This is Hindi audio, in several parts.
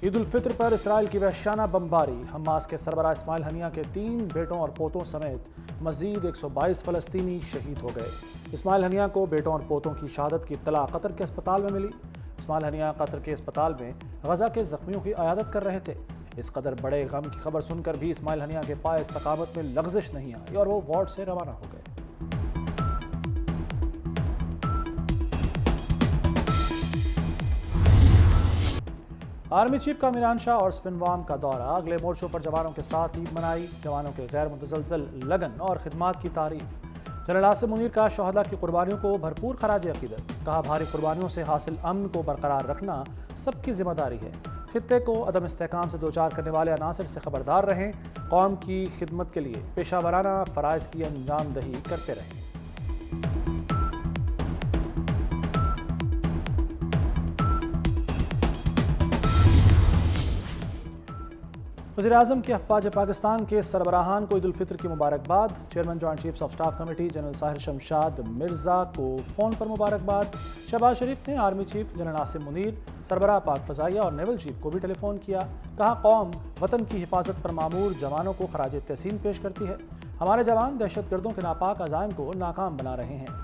ईद उल फित्र पर इसराइल की वहशाना बमबारी। हमास के सरबराह इस्माइल हनिया के 3 बेटों और पोतों समेत मजीद 122 फलस्तीनी शहीद हो गए। इस्माइल हनिया को बेटों और पोतों की शहादत की इत्तला कतर के अस्पताल में मिली। इस्माइल हनिया कतर के अस्पताल में गजा के जख्मियों की अयादत कर रहे थे। इस कदर बड़े गम की खबर सुनकर भी इस्माइल हनिया के पाए इस्तकामत में लग़ज़िश नहीं आई और वो वार्ड से रवाना हो गए। आर्मी चीफ का मीरान शाह और स्पिनवाम का दौरा। अगले मोर्चों पर जवानों के साथ ईद मनाई। जवानों के गैर मुतसलसल लगन और खिदमात की तारीफ। जनरल आसिम मुनीर का शहदा की कुर्बानियों को भरपूर खराज अकीदत। कहा, भारी कुर्बानियों से हासिल अमन को बरकरार रखना सबकी जिम्मेदारी है। खित्ते को अदम इस्तेहकाम से दो चार करने वाले अनासर से खबरदार रहें। कौम की खिदमत के लिए पेशा वराना फ़राइज़ की अंजामदही करते रहें। वज़ीर-ए-आज़म की अफ़वाज पाकिस्तान के सरबराहान को ईद उल फित्र की मुबारकबाद। Chairman joint chiefs of staff committee general Sahir Shamshad Mirza को फ़ोन पर मुबारकबाद। शहबाज शरीफ ने army chief general Asim Munir, सरबराह पाक फ़ज़ाइया और नेवल चीफ को भी टेलीफोन किया। कहा, कौम वतन की हिफाजत पर मामूर जवानों को खराज तहसीन पेश करती है। हमारे जवान दहशतगर्दों के नापाक अज़ाइम को नाकाम बना रहे हैं।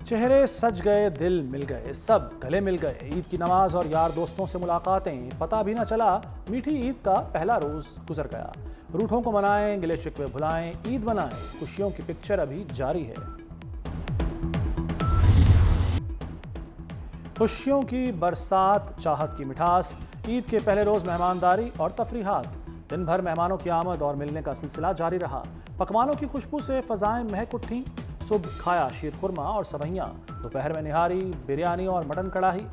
चेहरे सज गए, दिल मिल गए, सब गले मिल गए। ईद की नमाज और यार दोस्तों से मुलाकातें, पता भी न चला मीठी ईद का पहला रोज गुजर गया। रूठों को मनाएं, गिले शिकवे भुलाएं, ईद मनाएं, खुशियों की पिक्चर अभी जारी है। खुशियों की बरसात, चाहत की मिठास। ईद के पहले रोज मेहमानदारी और तफरीहात। दिन भर मेहमानों की आमद और मिलने का सिलसिला जारी रहा। पकवानों की खुशबू से फजाएं महक उठी। सुबह खाया शीर खुरमा और सवैयां, दोपहर में निहारी, बिरयानी और मटन कढ़ाई।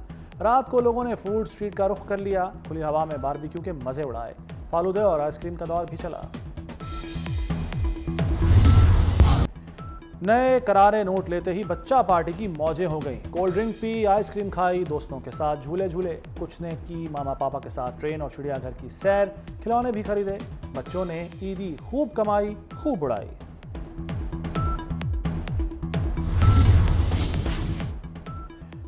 रात को लोगों ने फूड स्ट्रीट का रुख कर लिया। खुली हवा में बारबेक्यू के मजे उड़ाए। फालूदे और आइसक्रीम का दौर भी चला। नए करारे नोट लेते ही बच्चा पार्टी की मौजें हो गईं। कोल्ड ड्रिंक पी, आइसक्रीम खाई, दोस्तों के साथ झूले झूले। कुछ ने की मामा पापा के साथ ट्रेन और चिड़ियाघर की सैर। खिलौने भी खरीदे। बच्चों ने ईदी खूब कमाई, खूब उड़ाई।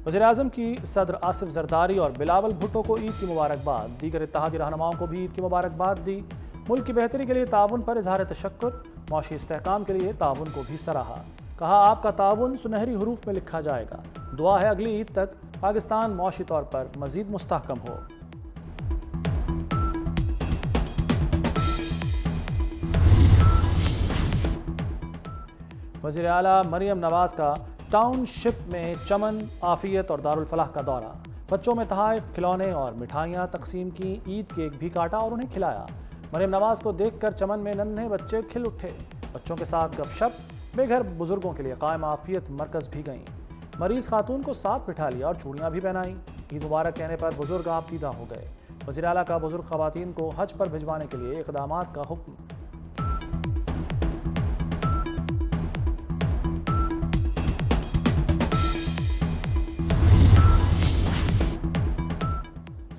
वज़ीर-ए-आज़म की सदर आसिफ जरदारी और बिलावल भुट्टो को ईद की मुबारकबाद। दीगर इत्तेहादी रहनुमाओं को भी ईद की मुबारकबाद दी। मुल्क की बेहतरी के लिए ताउन पर इजहार तशक्कुर। मौशी इस्तेहकाम के लिए ताउन को भी सराहा। कहा, आपका ताउन सुनहरी हरूफ में लिखा जाएगा। दुआ है अगली ईद तक पाकिस्तान मौशी तौर पर मजीद मुस्तहकम हो। वज़ीर आला मरियम नवाज का टाउनशिप में चमन, आफियत और दारुल फलाह का दौरा। बच्चों में तहाइफ, खिलौने और मिठाइयाँ तकसीम की। ईद केक भी काटा और उन्हें खिलाया। मरियम नवाज को देखकर चमन में नन्हे बच्चे खिल उठे। बच्चों के साथ गपशप। बेघर बुजुर्गों के लिए कायम आफियत मरकज़ भी गईं। मरीज खातून को साथ बिठा लिया और चूड़ियाँ भी पहनाई। ईद मुबारक कहने पर बुजुर्ग आपदीदा हो गए। वज़ीर आला का बुजुर्ग खवातीन को हज पर भिजवाने के लिए इक़दामात का हुक्म।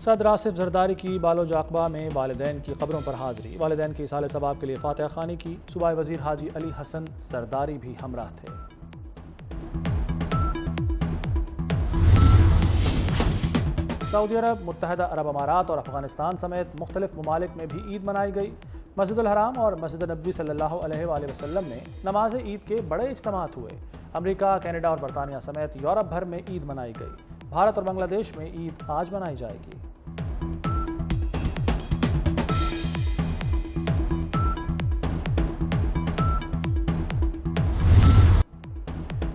सदर आसिफ जरदारी की बालोज अक़बा में वालिदैन की क़ब्रों पर हाज़िरी। वालिदैन की इसाले सवाब के लिए फातिहा ख़ानी की। सूबाई वज़ीर हाजी अली हसन सरदारी भी हमराह थे। सऊदी अरब, मुत्तहदा अरब अमारात और अफ़गानिस्तान समेत मुख्तलिफ ममालिक में भी ईद मनाई गई। मस्जिदुल हराम और मस्जिद नबवी सल्लल्लाहु अलैहि वसल्लम में नमाज ईद के बड़े इज्तिमात हुए। अमरीका, कनाडा और बरतानिया समेत यूरोप भर में ईद मनाई गई। भारत और बांग्लादेश में ईद आज मनाई जाएगी।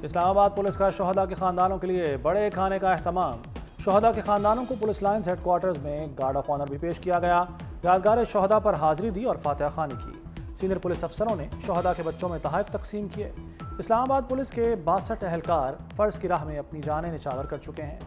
इस्लामाबाद पुलिस का शहदा के खानदानों के लिए बड़े खाने का अहतमाम। शहदा के खानदानों को पुलिस लाइन्स हेडक्वार्टर्स में गार्ड ऑफ ऑनर भी पेश किया गया। यादगार शहदा पर हाजिरी दी और फातिहा ख़ानी की। सीनियर पुलिस अफसरों ने शहदा के बच्चों में तोहफ़े तकसीम किए। इस्लामाबाद पुलिस के 62 एहलकार फ़र्ज की राह में अपनी जानें निछावर कर चुके हैं।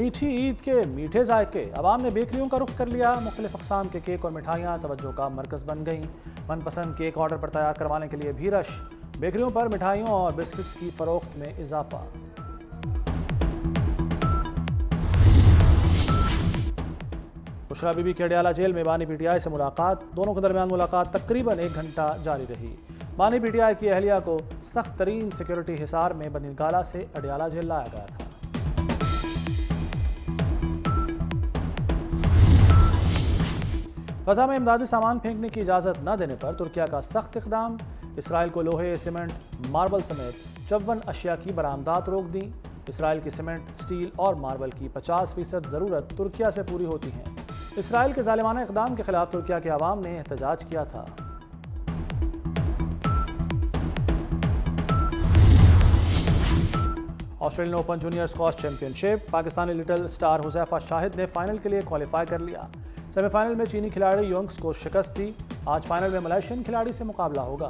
मीठी ईद के मीठे जायके, अवाम ने बेकरियों का रुख कर लिया। मुख्तलिफ अक़साम के केक और मिठाइयाँ तवज्जो का मरकज़ बन गईं। मनपसंद केक ऑर्डर पर तैयार करवाने के लिए भी रश। बेकरियों पर मिठाइयों और बिस्किट्स की फ़रोख्त में इजाफा। बुशरा बीबी की अडयाला जेल में बानी पीटीआई से मुलाकात। दोनों के दरमियान मुलाकात तकरीबन 1 घंटा जारी रही। बानी पीटीआई की अहलिया को सख्त तरीन सिक्योरिटी हिसार में बनीगाला से अडयाला जेल लाया गया था। गजा में इमदादी सामान फेंकने की इजाज़त न देने पर तुर्किया का सख्त इक़दाम। इसराइल को लोहे, सीमेंट, मार्बल समेत 54 अशिया की बरामदात रोक दी। इसराइल की सीमेंट, स्टील और मार्बल की 50% ज़रूरत तुर्किया से पूरी होती है। इसराइल के ज़ालिमाना इक़दाम के खिलाफ तुर्किया के अवाम ने एहतजाज किया था। Australian open junior squash championship, Pakistani little star Huzaifa Shahid ने फाइनल के लिए क्वालिफाई कर लिया। सेमीफाइनल में चीनी खिलाड़ी योंग्स को शिकस्त दी। आज फाइनल में मलेशियन खिलाड़ी से मुकाबला होगा।